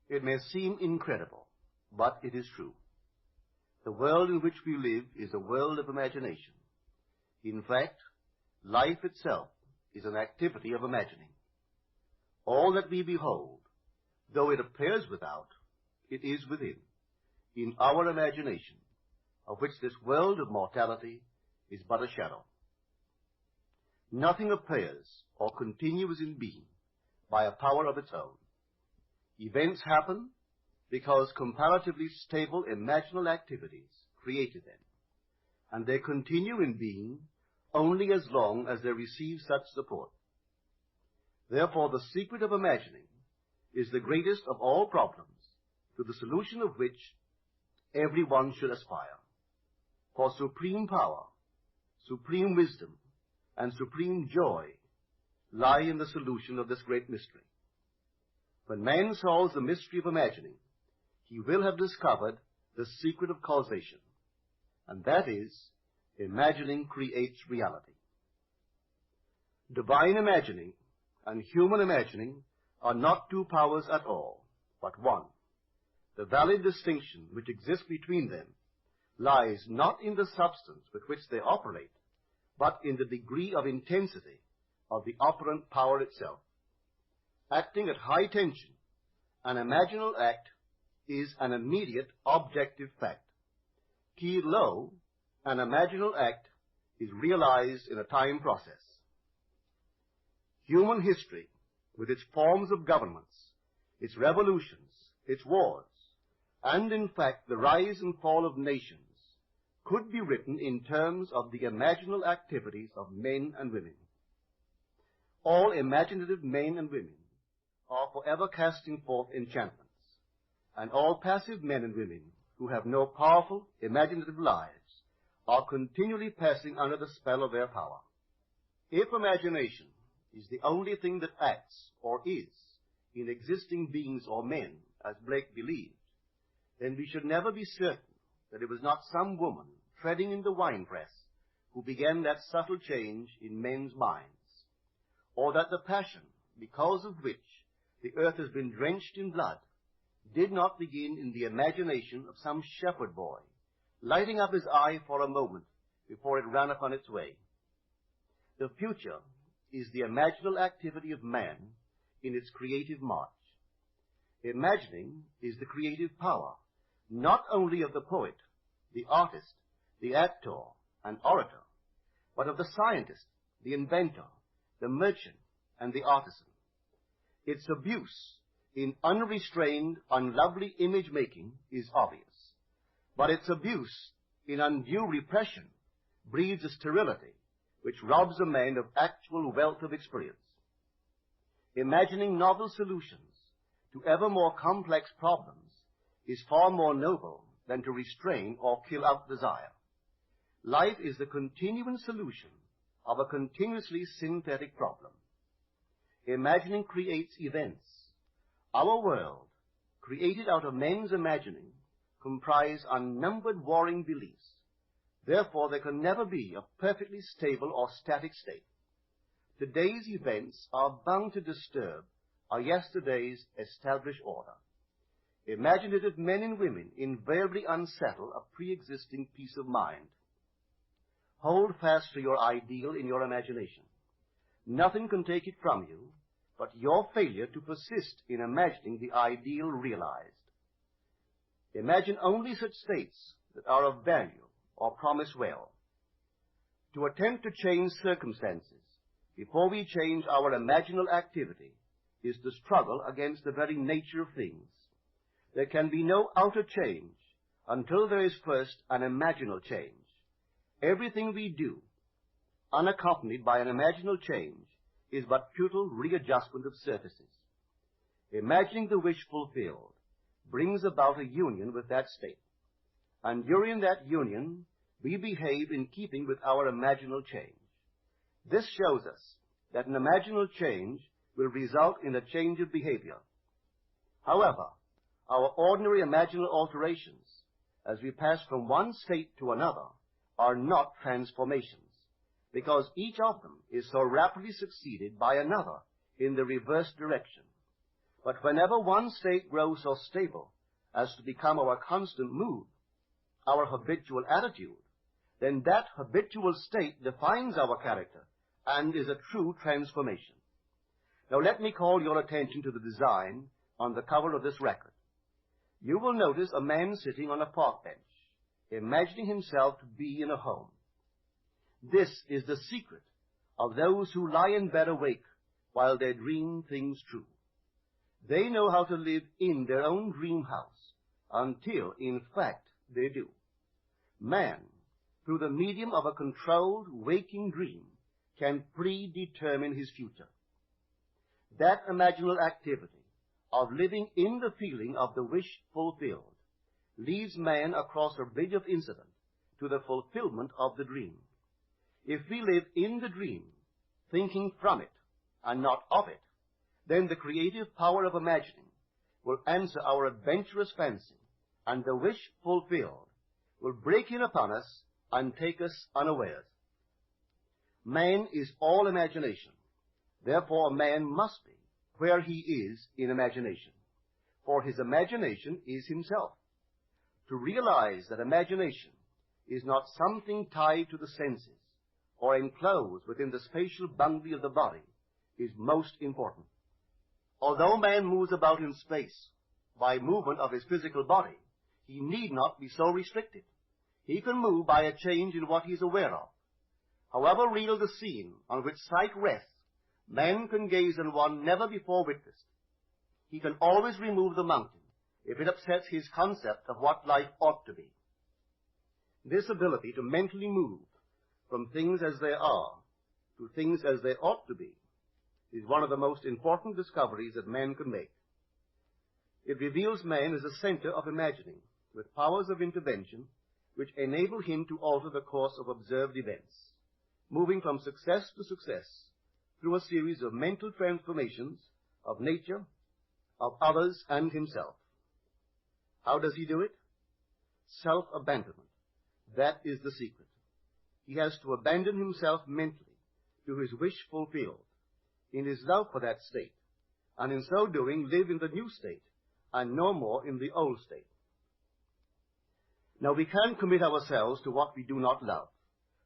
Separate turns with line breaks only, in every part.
It may seem incredible, but it is true. The world in which we live is a world of imagination. In fact, life itself is an activity of imagining. All that we behold, though it appears without, it is within, in our imagination, of which this world of mortality is but a shadow. Nothing appears or continues in being by a power of its own. Events happen because comparatively stable imaginal activities created them, and they continue in being only as long as they receive such support. Therefore, the secret of imagining is the greatest of all problems, to the solution of which everyone should aspire. For supreme power, supreme wisdom, and supreme joy lie in the solution of this great mystery. When man solves the mystery of imagining, he will have discovered the secret of causation, and that is, imagining creates reality. Divine imagining and human imagining are not two powers at all, but one. The valid distinction which exists between them lies not in the substance with which they operate, but in the degree of intensity of the operant power itself. Acting at high tension, an imaginal act is an immediate objective fact. Keyed low, an imaginal act is realized in a time process. Human history, with its forms of governments, its revolutions, its wars, and in fact the rise and fall of nations, could be written in terms of the imaginal activities of men and women. All imaginative men and women are forever casting forth enchantments, and all passive men and women who have no powerful, imaginative lives are continually passing under the spell of their power. If imagination is the only thing that acts, or is, in existing beings or men, as Blake believed, then we should never be certain that it was not some woman treading in the winepress who began that subtle change in men's minds, or that the passion, because of which the earth has been drenched in blood, did not begin in the imagination of some shepherd boy, lighting up his eye for a moment before it ran upon its way. The future is the imaginal activity of man in its creative march. Imagining is the creative power, not only of the poet, the artist, the actor, and orator, but of the scientist, the inventor, the merchant, and the artisan. Its abuse in unrestrained, unlovely image-making is obvious, but its abuse in undue repression breeds a sterility which robs a man of actual wealth of experience. Imagining novel solutions to ever more complex problems is far more noble than to restrain or kill out desire. Life is the continuing solution of a continuously synthetic problem. Imagining creates events. Our world, created out of men's imagining, comprise unnumbered warring beliefs. Therefore, there can never be a perfectly stable or static state. Today's events are bound to disturb our yesterday's established order. Imaginative men and women invariably unsettle a pre-existing peace of mind. Hold fast to your ideal in your imagination. Nothing can take it from you but your failure to persist in imagining the ideal realized. Imagine only such states that are of value or promise well. To attempt to change circumstances before we change our imaginal activity is to struggle against the very nature of things. There can be no outer change until there is first an imaginal change. Everything we do, unaccompanied by an imaginal change, is but futile readjustment of surfaces. Imagining the wish fulfilled brings about a union with that state, and during that union we behave in keeping with our imaginal change. This shows us that an imaginal change will result in a change of behavior. However, our ordinary imaginal alterations, as we pass from one state to another, are not transformations, because each of them is so rapidly succeeded by another in the reverse direction. But whenever one state grows so stable as to become our constant mood, our habitual attitude, then that habitual state defines our character and is a true transformation. Now let me call your attention to the design on the cover of this record. You will notice a man sitting on a park bench, imagining himself to be in a home. This is the secret of those who lie in bed awake while they dream things true. They know how to live in their own dream house until, in fact, they do. Man, through the medium of a controlled waking dream, can predetermine his future. That imaginal activity of living in the feeling of the wish fulfilled leads man across a bridge of incident to the fulfillment of the dream. If we live in the dream, thinking from it and not of it, then the creative power of imagining will answer our adventurous fancy, and the wish fulfilled will break in upon us and take us unawares. Man is all imagination. Therefore, a man must be where he is in imagination, for his imagination is himself. To realize that imagination is not something tied to the senses or enclosed within the spatial boundary of the body is most important. Although man moves about in space by movement of his physical body, he need not be so restricted. He can move by a change in what he is aware of. However real the scene on which sight rests, man can gaze on one never before witnessed. He can always remove the mountain if it upsets his concept of what life ought to be. This ability to mentally move from things as they are to things as they ought to be is one of the most important discoveries that man can make. It reveals man as a center of imagining, with powers of intervention which enable him to alter the course of observed events, moving from success to success through a series of mental transformations of nature, of others, and himself. How does he do it? Self-abandonment. That is the secret. He has to abandon himself mentally to his wish fulfilled, in his love for that state, and in so doing live in the new state, and no more in the old state. Now we can't commit ourselves to what we do not love,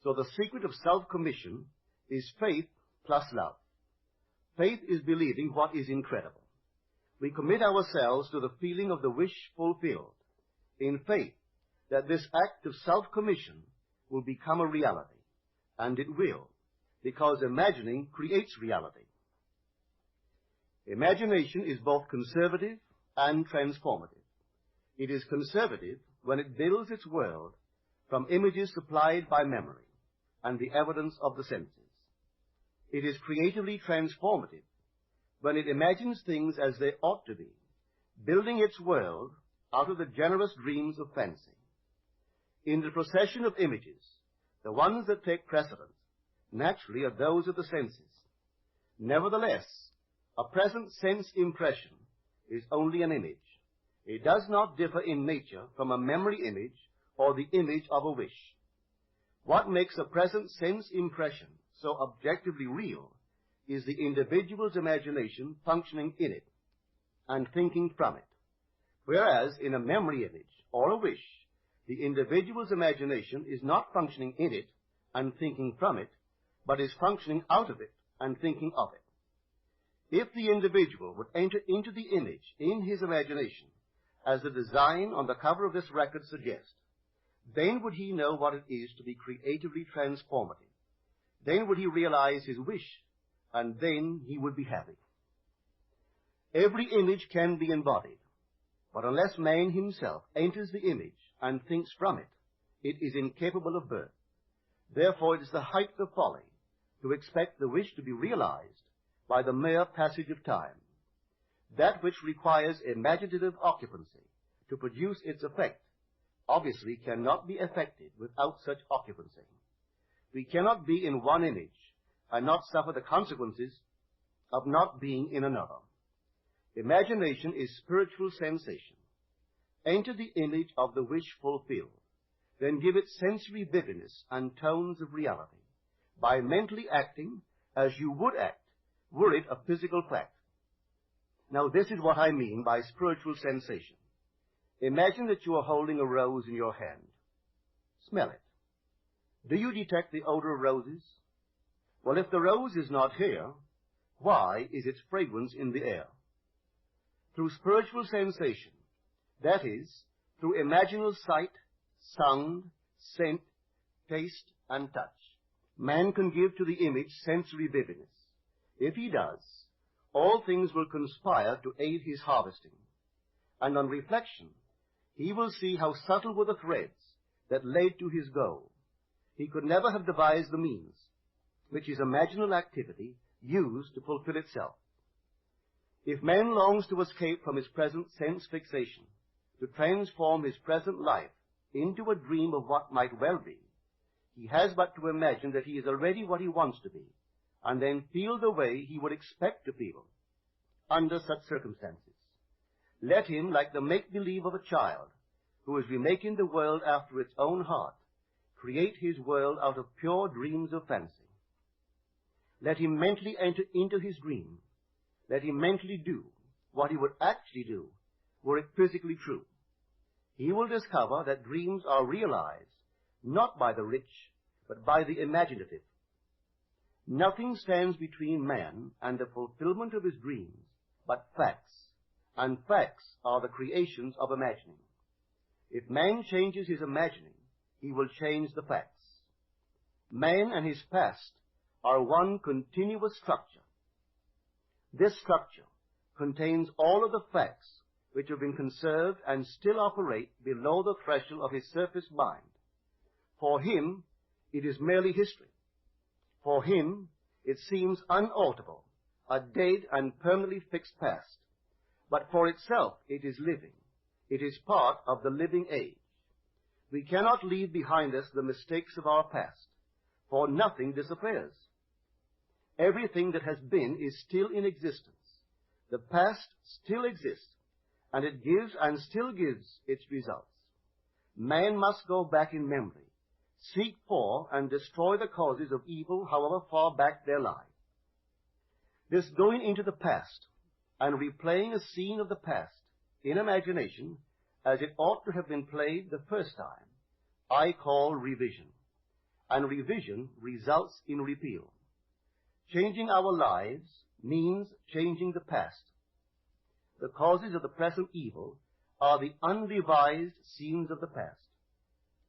so the secret of self-commission is faith plus love. Faith is believing what is incredible. We commit ourselves to the feeling of the wish fulfilled, in faith that this act of self-commission will become a reality, and it will, because imagining creates reality. Imagination is both conservative and transformative. It is conservative when it builds its world from images supplied by memory and the evidence of the senses. It is creatively transformative when it imagines things as they ought to be, building its world out of the generous dreams of fancy. In the procession of images, the ones that take precedence naturally are those of the senses. Nevertheless, a present sense impression is only an image. It does not differ in nature from a memory image or the image of a wish. What makes a present sense impression so objectively real is the individual's imagination functioning in it and thinking from it, whereas in a memory image or a wish, the individual's imagination is not functioning in it and thinking from it, but is functioning out of it and thinking of it. If the individual would enter into the image in his imagination, as the design on the cover of this record suggests, then would he know what it is to be creatively transformative. Then would he realize his wish, and then he would be happy. Every image can be embodied, but unless man himself enters the image and thinks from it, it is incapable of birth. Therefore, it is the height of folly to expect the wish to be realized by the mere passage of time. That which requires imaginative occupancy to produce its effect obviously cannot be effected without such occupancy. We cannot be in one image and not suffer the consequences of not being in another. Imagination is spiritual sensation. Enter the image of the wish fulfilled, then give it sensory vividness and tones of reality by mentally acting as you would act were it a physical fact. Now, this is what I mean by spiritual sensation. Imagine that you are holding a rose in your hand. Smell it. Do you detect the odor of roses? Well, if the rose is not here, why is its fragrance in the air? Through spiritual sensation, that is, through imaginal sight, sound, scent, taste, and touch, man can give to the image sensory vividness. If he does, all things will conspire to aid his harvesting. And on reflection, he will see how subtle were the threads that led to his goal. He could never have devised the means which his imaginal activity used to fulfill itself. If man longs to escape from his present sense fixation, to transform his present life into a dream of what might well be, he has but to imagine that he is already what he wants to be, and then feel the way he would expect to feel under such circumstances. Let him, like the make-believe of a child who is remaking the world after its own heart, create his world out of pure dreams of fancy. Let him mentally enter into his dream. Let him mentally do what he would actually do were it physically true. He will discover that dreams are realized not by the rich, but by the imaginative. Nothing stands between man and the fulfillment of his dreams but facts, and facts are the creations of imagining. If man changes his imagining, he will change the facts. Man and his past are one continuous structure. This structure contains all of the facts which have been conserved and still operate below the threshold of his surface mind. For him, it is merely history. For him, it seems unalterable, a dead and permanently fixed past. But for itself, it is living. It is part of the living age. We cannot leave behind us the mistakes of our past, for nothing disappears. Everything that has been is still in existence. The past still exists, and it gives and still gives its results. Man must go back in memory, seek for and destroy the causes of evil however far back they lie. This going into the past and replaying a scene of the past in imagination as it ought to have been played the first time, I call revision. And revision results in repeal. Changing our lives means changing the past. The causes of the present evil are the unrevised scenes of the past.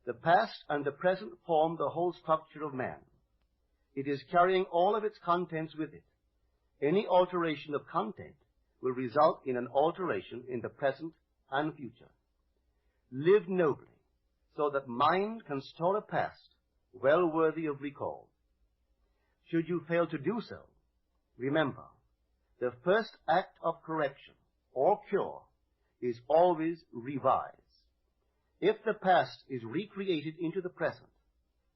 The past and the present form the whole structure of man. It is carrying all of its contents with it. Any alteration of content will result in an alteration in the present and future. Live nobly, so that mind can store a past well worthy of recall. Should you fail to do so, remember, the first act of correction or cure is always revise. If the past is recreated into the present,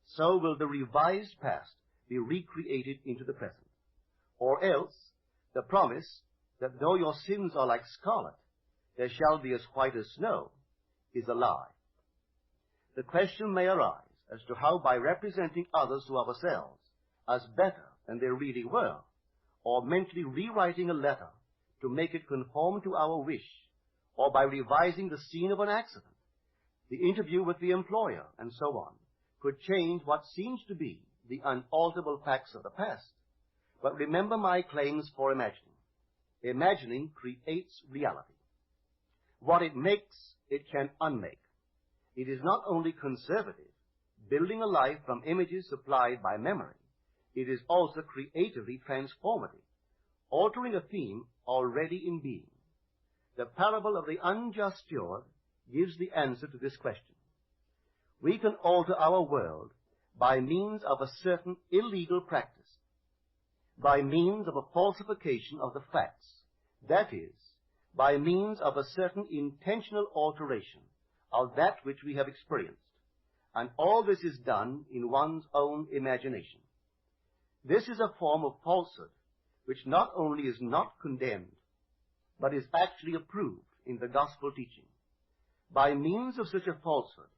so will the revised past be recreated into the present. Or else, the promise that though your sins are like scarlet, they shall be as white as snow, is a lie. The question may arise as to how by representing others to ourselves as better than they really were, or mentally rewriting a letter to make it conform to our wish, or by revising the scene of an accident, the interview with the employer, and so on, could change what seems to be the unalterable facts of the past. But remember my claims for imagining. Imagining creates reality. What it makes, it can unmake. It is not only conservative, building a life from images supplied by memory. It is also creatively transformative, altering a theme already in being. The parable of the unjust steward gives the answer to this question. We can alter our world by means of a certain illegal practice, by means of a falsification of the facts, that is, by means of a certain intentional alteration of that which we have experienced, and all this is done in one's own imagination. This is a form of falsehood which not only is not condemned, but is actually approved in the gospel teaching. By means of such a falsehood,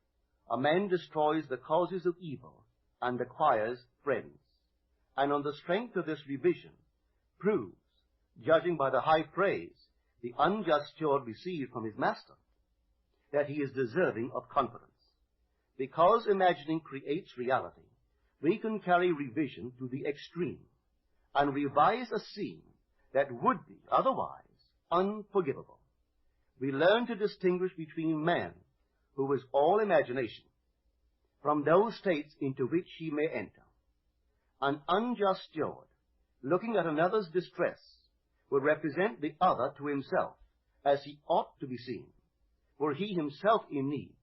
a man destroys the causes of evil and acquires friends, and on the strength of this revision, proves, judging by the high praise the unjust steward received from his master, that he is deserving of confidence. Because imagining creates reality, we can carry revision to the extreme and revise a scene that would be otherwise unforgivable. We learn to distinguish between man, who is all imagination, from those states into which he may enter. An unjust steward, looking at another's distress, would represent the other to himself, as he ought to be seen. Were he himself in need,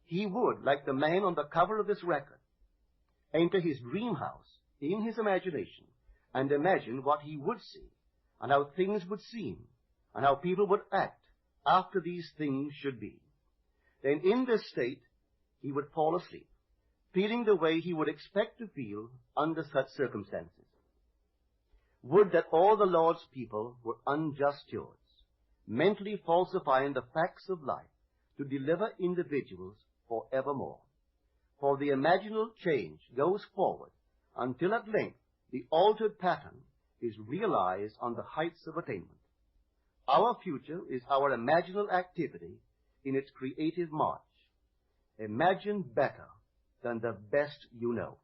he would, like the man on the cover of this record, enter his dream house in his imagination and imagine what he would see, and how things would seem, and how people would act after these things should be. Then in this state he would fall asleep, feeling the way he would expect to feel under such circumstances. Would that all the Lord's people were unjust stewards, mentally falsifying the facts of life to deliver individuals forevermore. For the imaginal change goes forward until at length the altered pattern is realized on the heights of attainment. Our future is our imaginal activity in its creative march. Imagine better than the best you know.